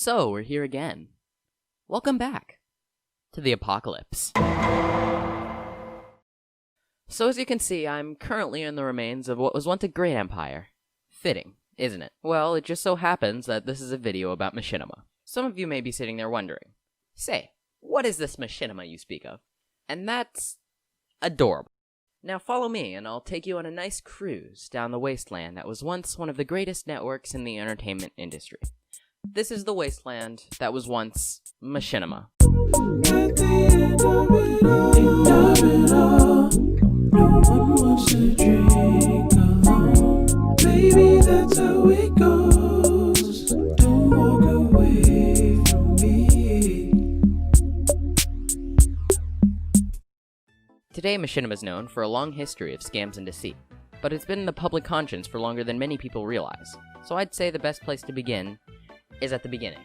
So, we're here again. Welcome back to the apocalypse. So as you can see, I'm currently in the remains of what was once a great empire. Fitting, isn't it? Well, it just so happens that this is a video about Machinima. Some of you may be sitting there wondering, say, what is this Machinima you speak of? And that's adorable. Now follow me and I'll take you on a nice cruise down the wasteland that was once one of the greatest networks in the entertainment industry. This is the wasteland that was once Machinima. At the end of it all, no one wants to drink alone. Baby, that's how it goes. Don't walk away from me. Today, Machinima is known for a long history of scams and deceit, but it's been in the public conscience for longer than many people realize. So I'd say the best place to begin is at the beginning.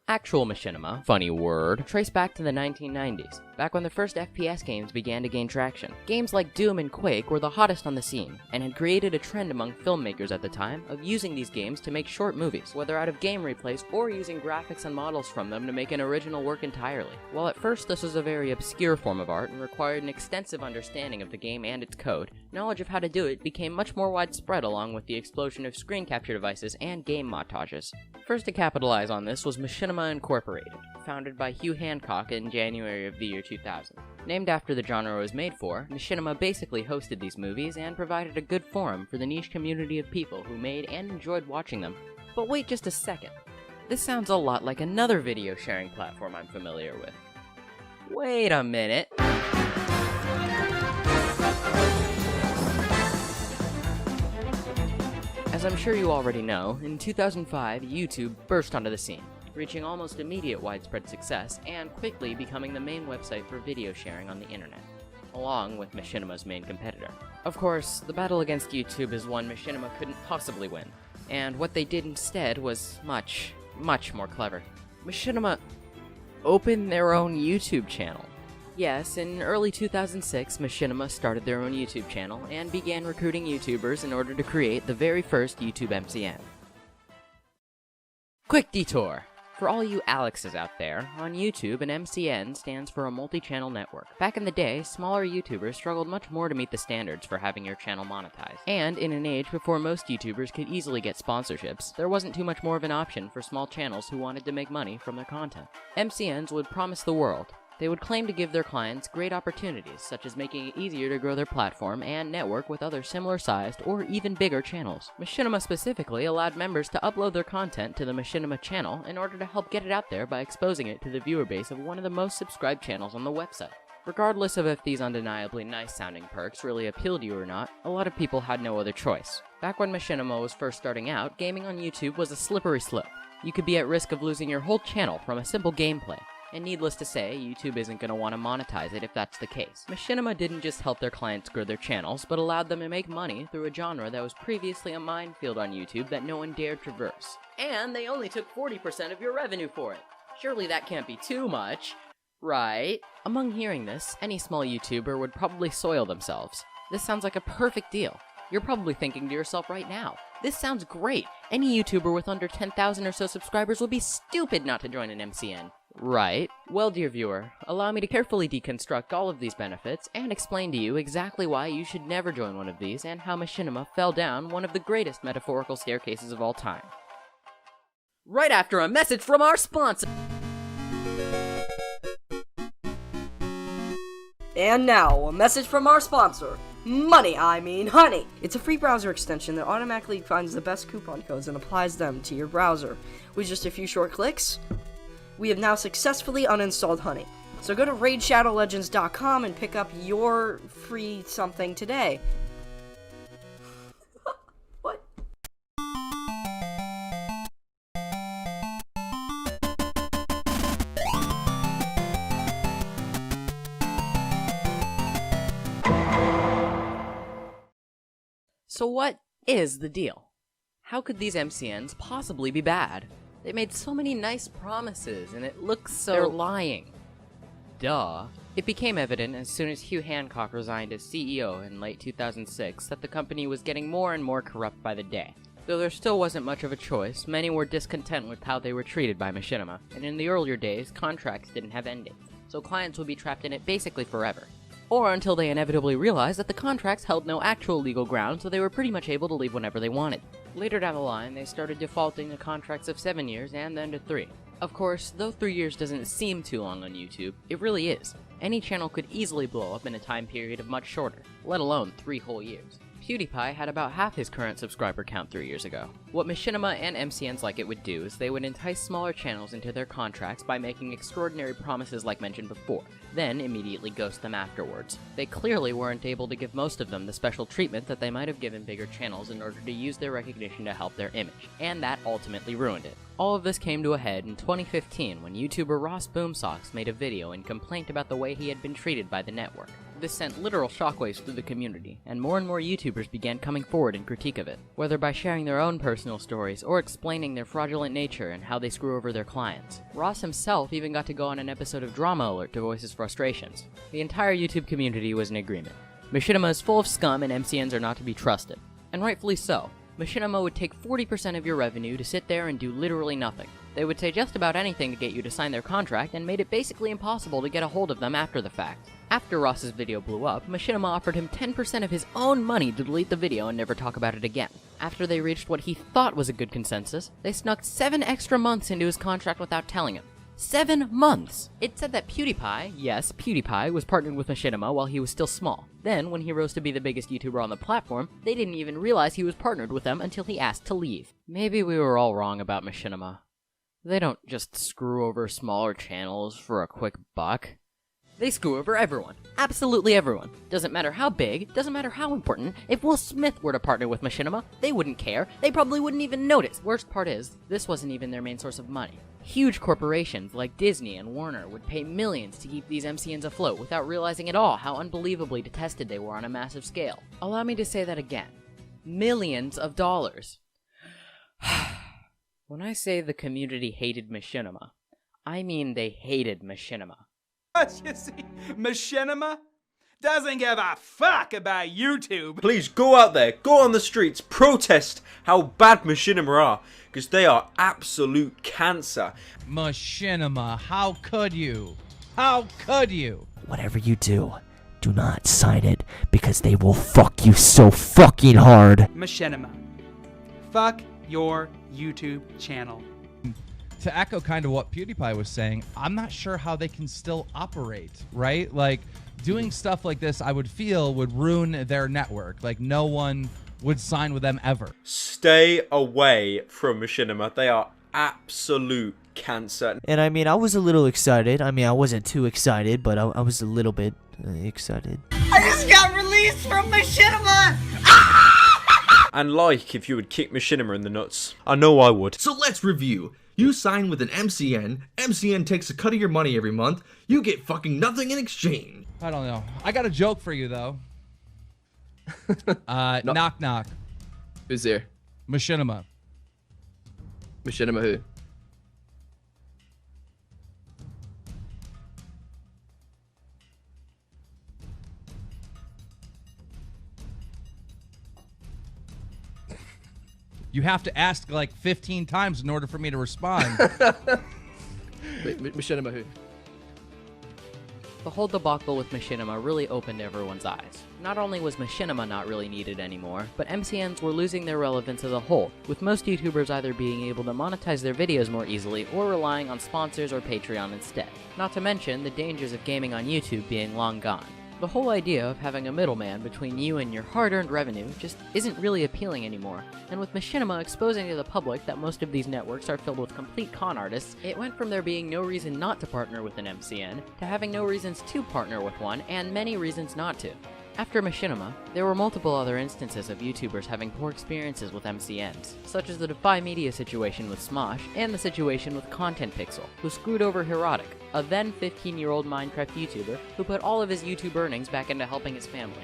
Actual Machinima, funny word, traced back to the 1990s, back when the first FPS games began to gain traction. Games like Doom and Quake were the hottest on the scene, and had created a trend among filmmakers at the time of using these games to make short movies, whether out of game replays or using graphics and models from them to make an original work entirely. While at first this was a very obscure form of art and required an extensive understanding of the game and its code, knowledge of how to do it became much more widespread along with the explosion of screen capture devices and game montages. First to capitalize on this was Machinima Incorporated, founded by Hugh Hancock in January of the year 2000. Named after the genre it was made for, Machinima basically hosted these movies and provided a good forum for the niche community of people who made and enjoyed watching them. But wait just a second. This sounds a lot like another video sharing platform I'm familiar with. Wait a minute. As I'm sure you already know, in 2005, YouTube burst onto the scene, reaching almost immediate widespread success and quickly becoming the main website for video sharing on the internet, along with Machinima's main competitor. Of course, the battle against YouTube is one Machinima couldn't possibly win, and what they did instead was much, much more clever. Machinima opened their own YouTube channel. Yes, in early 2006, Machinima started their own YouTube channel and began recruiting YouTubers in order to create the very first YouTube MCN. Quick detour! For all you Alexes out there, on YouTube, an MCN stands for a multi-channel network. Back in the day, smaller YouTubers struggled much more to meet the standards for having your channel monetized. And in an age before most YouTubers could easily get sponsorships, there wasn't too much more of an option for small channels who wanted to make money from their content. MCNs would promise the world. They would claim to give their clients great opportunities, such as making it easier to grow their platform and network with other similar-sized or even bigger channels. Machinima specifically allowed members to upload their content to the Machinima channel in order to help get it out there by exposing it to the viewer base of one of the most subscribed channels on the website. Regardless of if these undeniably nice-sounding perks really appealed to you or not, a lot of people had no other choice. Back when Machinima was first starting out, gaming on YouTube was a slippery slope. You could be at risk of losing your whole channel from a simple gameplay. And needless to say, YouTube isn't going to want to monetize it if that's the case. Machinima didn't just help their clients grow their channels, but allowed them to make money through a genre that was previously a minefield on YouTube that no one dared traverse. And they only took 40% of your revenue for it. Surely that can't be too much, right? Among hearing this, any small YouTuber would probably soil themselves. This sounds like a perfect deal. You're probably thinking to yourself right now, this sounds great. Any YouTuber with under 10,000 or so subscribers would be stupid not to join an MCN. Right. Well, dear viewer, allow me to carefully deconstruct all of these benefits and explain to you exactly why you should never join one of these and how Machinima fell down one of the greatest metaphorical staircases of all time. Right after a message from our sponsor! And now, a message from our sponsor, Honey. It's a free browser extension that automatically finds the best coupon codes and applies them to your browser. With just a few short clicks, we have now successfully uninstalled Honey. So go to RaidShadowLegends.com and pick up your free something today. What? So what is the deal? How could these MCNs possibly be bad? They made so many nice promises, and it looks so... They're lying. Duh. It became evident as soon as Hugh Hancock resigned as CEO in late 2006 that the company was getting more and more corrupt by the day. Though there still wasn't much of a choice, many were discontent with how they were treated by Machinima, and in the earlier days, contracts didn't have end dates, so clients would be trapped in it basically forever. Or until they inevitably realized that the contracts held no actual legal ground, so they were pretty much able to leave whenever they wanted. Later down the line, they started defaulting to contracts of 7 years and then to 3. Of course, though 3 years doesn't seem too long on YouTube, it really is. Any channel could easily blow up in a time period of much shorter, let alone 3 whole years. PewDiePie had about half his current subscriber count 3 years ago. What Machinima and MCNs like it would do is they would entice smaller channels into their contracts by making extraordinary promises like mentioned before, then immediately ghost them afterwards. They clearly weren't able to give most of them the special treatment that they might have given bigger channels in order to use their recognition to help their image, and that ultimately ruined it. All of this came to a head in 2015 when YouTuber Ross Boomsocks made a video in complaint about the way he had been treated by the network. This sent literal shockwaves through the community, and more YouTubers began coming forward in critique of it, whether by sharing their own personal stories or explaining their fraudulent nature and how they screw over their clients. Ross himself even got to go on an episode of Drama Alert to voice his frustrations. The entire YouTube community was in agreement. Machinima is full of scum and MCNs are not to be trusted. And rightfully so. Machinima would take 40% of your revenue to sit there and do literally nothing. They would say just about anything to get you to sign their contract and made it basically impossible to get a hold of them after the fact. After Ross's video blew up, Machinima offered him 10% of his own money to delete the video and never talk about it again. After they reached what he thought was a good consensus, they snuck 7 extra months into his contract without telling him. 7 months! It said that PewDiePie, yes, PewDiePie, was partnered with Machinima while he was still small. Then, when he rose to be the biggest YouTuber on the platform, they didn't even realize he was partnered with them until he asked to leave. Maybe we were all wrong about Machinima. They don't just screw over smaller channels for a quick buck. They screw over everyone. Absolutely everyone. Doesn't matter how big, doesn't matter how important. If Will Smith were to partner with Machinima, they wouldn't care. They probably wouldn't even notice. Worst part is, this wasn't even their main source of money. Huge corporations like Disney and Warner would pay millions to keep these MCNs afloat without realizing at all how unbelievably detested they were on a massive scale. Allow me to say that again. Millions of dollars. When I say the community hated Machinima, I mean they hated Machinima. You see, Machinima doesn't give a fuck about YouTube. Please go out there, go on the streets, protest how bad Machinima are, because they are absolute cancer. Machinima, how could you? How could you? Whatever you do not sign it, because they will fuck you so fucking hard. Machinima, fuck your YouTube channel. To echo kind of what PewDiePie was saying, I'm not sure how they can still operate, right? Like, doing stuff like this, I would feel, would ruin their network. Like, no one would sign with them ever. Stay away from Machinima. They are absolute cancer. And I mean, I was a little excited. I mean, I wasn't too excited, but I was a little bit excited. I just got released from Machinima! And like if you would kick Machinima in the nuts. I know I would. So let's review. You sign with an MCN, MCN takes a cut of your money every month, you get fucking nothing in exchange. I don't know. I got a joke for you, though. Knock knock. Who's there? Machinima. Machinima who? You have to ask like 15 times in order for me to respond. Wait, Machinima who? The whole debacle with Machinima really opened everyone's eyes. Not only was Machinima not really needed anymore, but MCNs were losing their relevance as a whole, with most YouTubers either being able to monetize their videos more easily or relying on sponsors or Patreon instead. Not to mention the dangers of gaming on YouTube being long gone. The whole idea of having a middleman between you and your hard-earned revenue just isn't really appealing anymore, and with Machinima exposing to the public that most of these networks are filled with complete con artists, it went from there being no reason not to partner with an MCN, to having no reasons to partner with one, and many reasons not to. After Machinima, there were multiple other instances of YouTubers having poor experiences with MCNs, such as the Defy Media situation with Smosh, and the situation with Content Pixel, who screwed over Herotic, a then 15-year-old Minecraft YouTuber who put all of his YouTube earnings back into helping his family.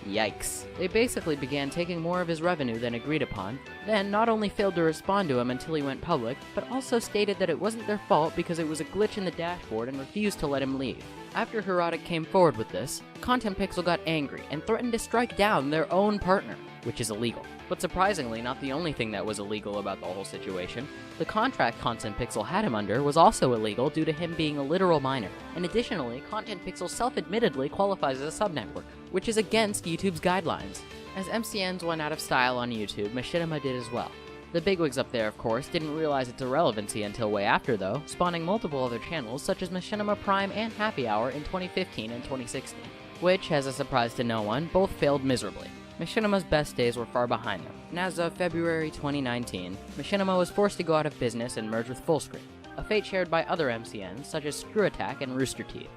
Yikes. They basically began taking more of his revenue than agreed upon, then not only failed to respond to him until he went public, but also stated that it wasn't their fault because it was a glitch in the dashboard and refused to let him leave. After Herotic came forward with this, Content Pixel got angry and threatened to strike down their own partner. which is illegal. But surprisingly, not the only thing that was illegal about the whole situation. The contract Content Pixel had him under was also illegal due to him being a literal minor. And additionally, Content Pixel self-admittedly qualifies as a subnetwork, which is against YouTube's guidelines. As MCNs went out of style on YouTube, Machinima did as well. The bigwigs up there, of course, didn't realize its irrelevancy until way after, though, spawning multiple other channels such as Machinima Prime and Happy Hour in 2015 and 2016, which, as a surprise to no one, both failed miserably. Machinima's best days were far behind them, and as of February 2019, Machinima was forced to go out of business and merge with Fullscreen, a fate shared by other MCNs such as ScrewAttack and Rooster Teeth.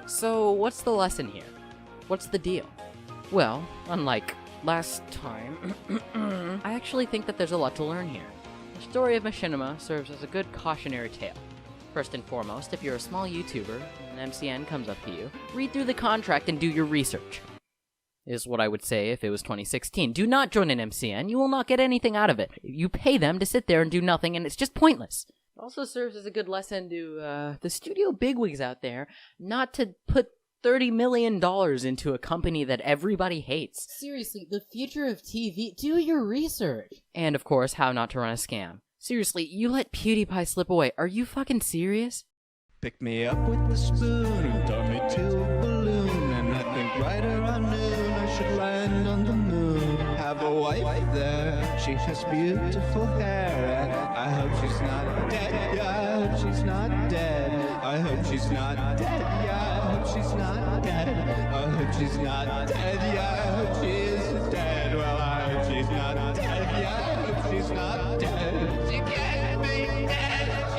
So, what's the lesson here? What's the deal? Well, unlike last time, I actually think that there's a lot to learn here. The story of Machinima serves as a good cautionary tale. First and foremost, if you're a small YouTuber and an MCN comes up to you, read through the contract and do your research. Is what I would say if it was 2016. Do not join an MCN, you will not get anything out of it. You pay them to sit there and do nothing, and it's just pointless. It also serves as a good lesson to the studio bigwigs out there not to put $30 million into a company that everybody hates. Seriously, the future of TV, do your research. And of course, how not to run a scam. Seriously, you let PewDiePie slip away. Are you fucking serious? Pick me up with the spoon and tow me to a balloon, and I think right around noon I should land on the moon. Have a wife there, she has beautiful hair, and I hope she's not dead, yeah, I hope she's not dead. I hope she's not dead, yeah, I hope she's not dead. I hope she's not dead, yeah, I hope she is dead. Well, I hope she's not dead, yeah, I hope she's not dead. She can't be dead.